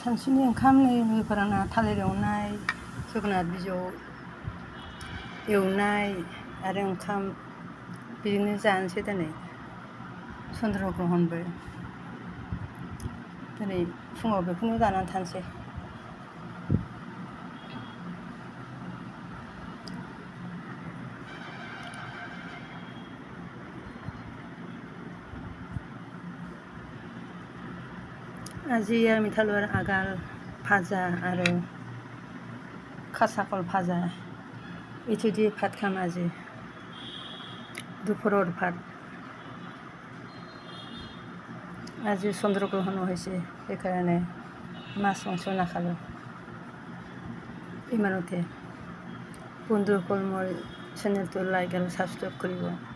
सानसुनि ओंखाम नै लोगोफोराना थालिर एवनाय जोगोनार बिजौ एवनाय आरो ओंखाम बिदिनो जानोसै दिनै चन्द्र ग्रहनबो दिनै फुङाव बेखौनो जानानै थानोसै। আজি মিঠালুৰ আগাল ভাজা আৰু কাঁচা কল ভাজা এইটো দি ভাত খাম আজি দুপৰৰ ভাত। আজি চন্দ্ৰগ্ৰহণো হৈছে সেইকাৰণে মাছ মাংস নাখালোঁ। ইমানতে বন্ধুসকল মোৰ চেনেলটো লাইক আৰু ছাবস্ক্ৰাইব কৰিব।